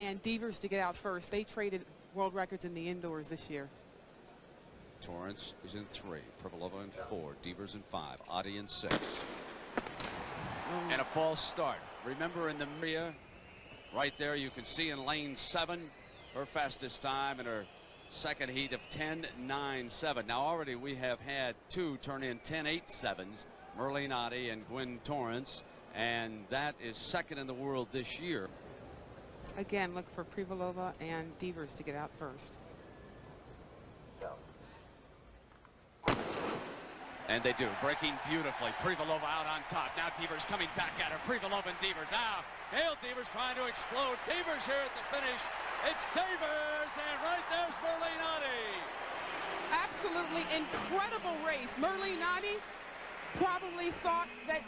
and Devers to get out first. They traded world records in the indoors this year. Torrence is in 3, Privalova in 4, Devers in 5, Ottey in 6. And a false start. Remember in the area, right there, you can see in lane 7, her fastest time in her second heat of 10.97. Now already we have had 2 turn in 10.87s, Merlene Ottey and Gwen Torrence, and that is second in the world this year. Again, look for Privalova and Devers to get out first. And they do, breaking beautifully. Privalova out on top. Now Devers coming back at her. Privalova and Devers. Now Gail Devers trying to explode. Devers here at the finish. It's Devers, and right there's Merlene Ottey. Absolutely incredible race. Merlene Ottey probably thought that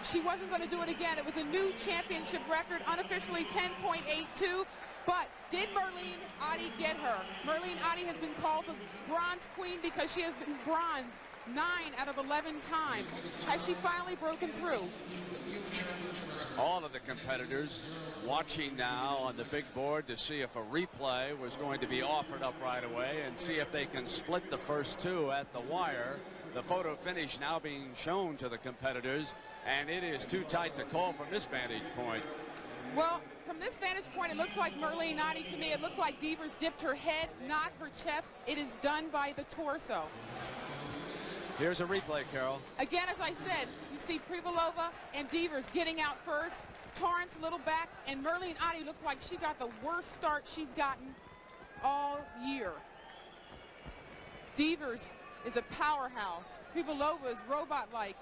she wasn't going to do it again. It was a new championship record, unofficially 10.82. But did Merlene Ottey get her? Merlene Ottey has been called the bronze queen because she has been bronze 9 out of 11 times. Has she finally broken through? All of the competitors watching now on the big board to see if a replay was going to be offered up right away and see if they can split the first 2 at the wire. The photo finish now being shown to the competitors, and it is too tight to call from this vantage point. Well, from this vantage point, it looked like Merlene Ottey to me. It looked like Devers dipped her head, not her chest. It is done by the torso. Here's a replay, Carol. Again, as I said, you see Privalova and Devers getting out first. Torrence a little back, and Merlene Ottey looked like she got the worst start she's gotten all year. Devers is a powerhouse. Privalova is robot-like.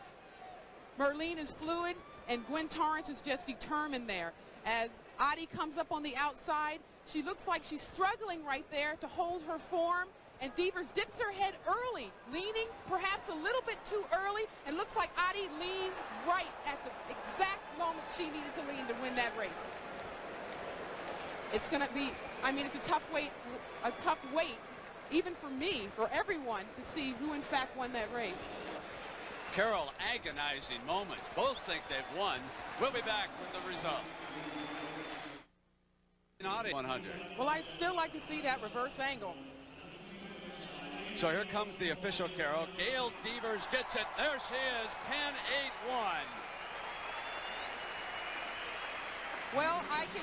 Merlene is fluid, and Gwen Torrence is just determined there. As Ottey comes up on the outside, she looks like she's struggling right there to hold her form. And Devers dips her head early, leaning perhaps a little bit too early, and looks like Ottey leans right at the exact moment she needed to lean to win that race. It's going to be, I mean, it's a tough wait, even for me, for everyone, to see who in fact won that race. Carol, agonizing moments. Both think they've won. We'll be back with the result. 100. Well, I'd still like to see that reverse angle. So here comes the official, Carol. Gail Devers gets it. There she is, 10.81. Well, I can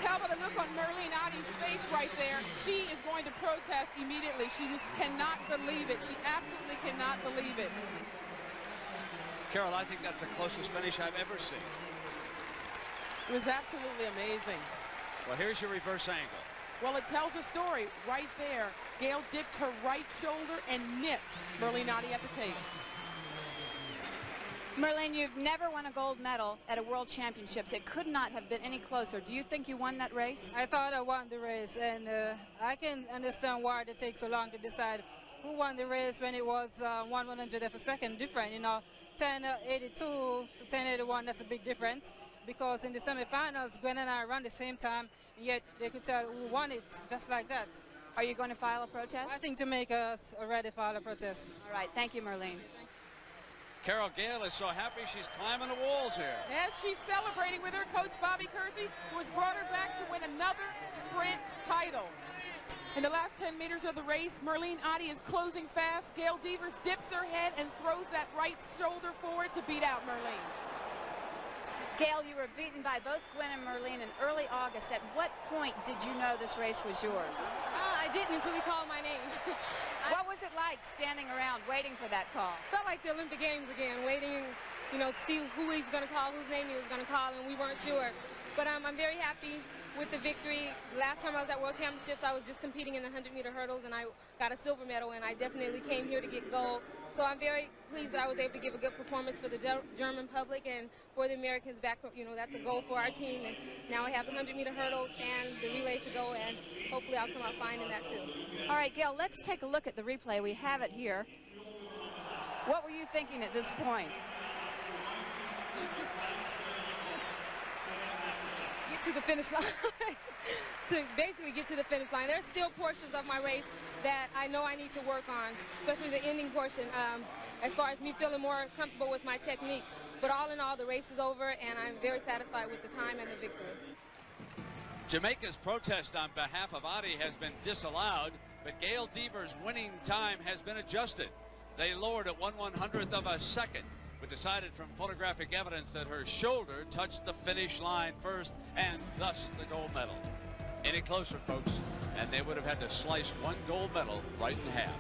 tell by the look on Merlene Ottey's face right there, she is going to protest immediately. She just cannot believe it. She absolutely cannot believe it. Carol, I think that's the closest finish I've ever seen. It was absolutely amazing. Well, here's your reverse angle. Well, it tells a story right there. Gail dipped her right shoulder and nipped Merlene Ottey at the tape. Merlene, you've never won a gold medal at a World Championships. It could not have been any closer. Do you think you won that race? I thought I won the race, and I can understand why it takes so long to decide who won the race when it was 1/100th of a second different. You know, 10.82 to 10.81, that's a big difference. Because in the semifinals, Gwen and I ran the same time, yet they could tell who won it just like that. Are you going to file a protest? I think to make us already file a protest. All right, thank you, Merlene. Carol, Gail is so happy she's climbing the walls here. Yes, she's celebrating with her coach, Bobby Kersey, who has brought her back to win another sprint title. In the last 10 meters of the race, Merlene Ottey is closing fast. Gail Devers dips her head and throws that right shoulder forward to beat out Merlene. Gail, you were beaten by both Gwen and Merlene in early August. At what point did you know this race was yours? I didn't until we called my name. What was it like standing around waiting for that call? Felt like the Olympic Games again, waiting, you know, to see who he's going to call, whose name he was going to call, and we weren't sure. But I'm very happy with the victory. Last time I was at World Championships, I was just competing in the 100-meter hurdles, and I got a silver medal, and I definitely came here to get gold. So I'm very pleased that I was able to give a good performance for the German public and for the Americans back. You know, that's a goal for our team, and now I have the 100-meter hurdles and the relay to go, and hopefully I'll come out fine in that too. All right, Gail, let's take a look at the replay. We have it here. What were you thinking at this point? Get to the finish line. To basically get to the finish line. There's still portions of my race that I know I need to work on, especially the ending portion, as far as me feeling more comfortable with my technique. But all in all, the race is over, and I'm very satisfied with the time and the victory. Jamaica's protest on behalf of Ottey has been disallowed, but Gail Devers' winning time has been adjusted. They lowered it 1/100th of a second, but decided from photographic evidence that her shoulder touched the finish line first, and thus the gold medal. Any closer, folks, and they would have had to slice one gold medal right in half.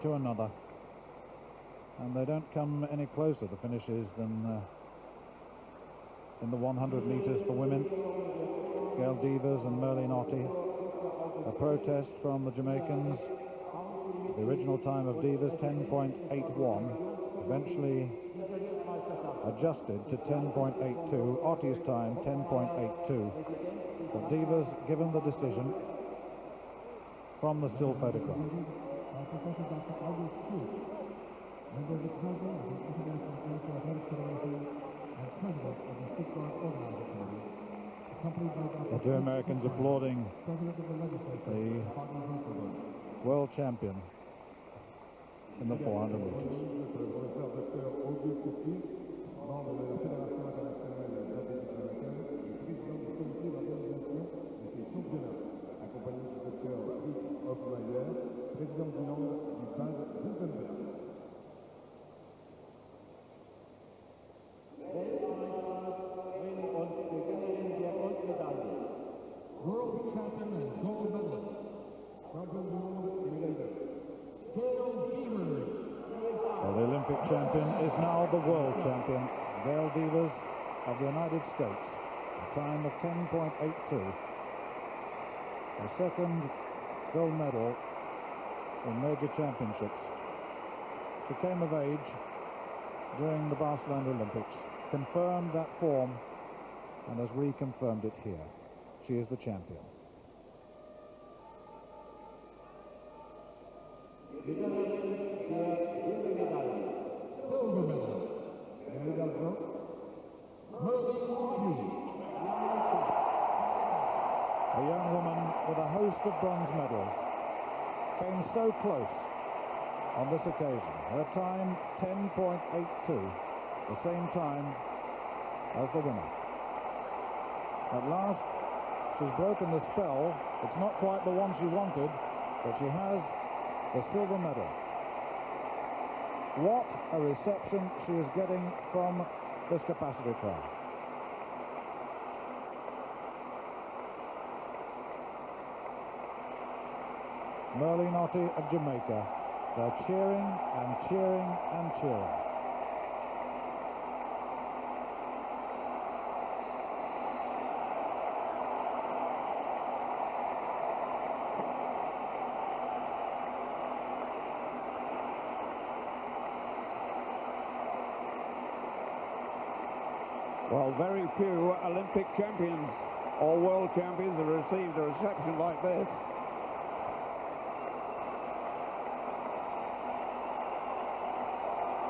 To another, and they don't come any closer, the finishes, than in the 100 meters for women. Gail Devers and Merlene Ottey. A protest from the Jamaicans. The original time of Devers 10.81, eventually adjusted to 10.82. Ottey's time 10.82, but Devers given the decision from the still photograph. The two Americans applauding the world champion in the 400 meters. World champion and gold medalist, Gail Devers. Well, the Olympic champion is now the world champion, Gail Devers of the United States, a time of 10.82. A second gold medal in major championships. She came of age during the Barcelona Olympics, confirmed that form, and has reconfirmed it here. She is the champion. Silver medal. Merlene Ottey. A young woman with a host of bronze medals came so close on this occasion. Her time 10.82, the same time as the winner. At last, she's broken the spell. It's not quite the one she wanted, but she has the silver medal. What a reception she is getting from this capacity crowd. Merlene Ottey of Jamaica. They're cheering and cheering and cheering. Well, very few Olympic champions or world champions have received a reception like this.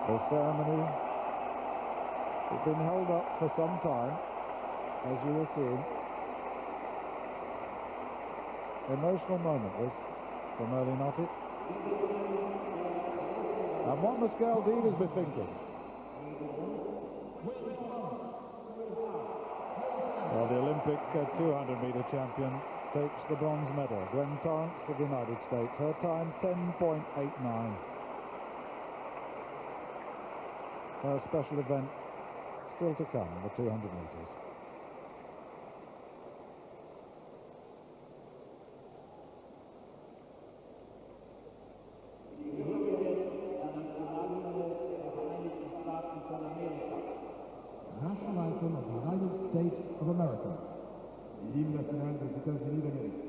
The ceremony has been held up for some time, as you will see. Emotional moment, this, for Merlene Ottey. And what must Gail Devers be thinking? Well, the Olympic 200-meter champion takes the bronze medal. Gwen Torrence of the United States. Her time 10.89. Her special event still to come, the 200 meters. National anthem of the United States of America. L'hymne national des États-Unis d'Amérique.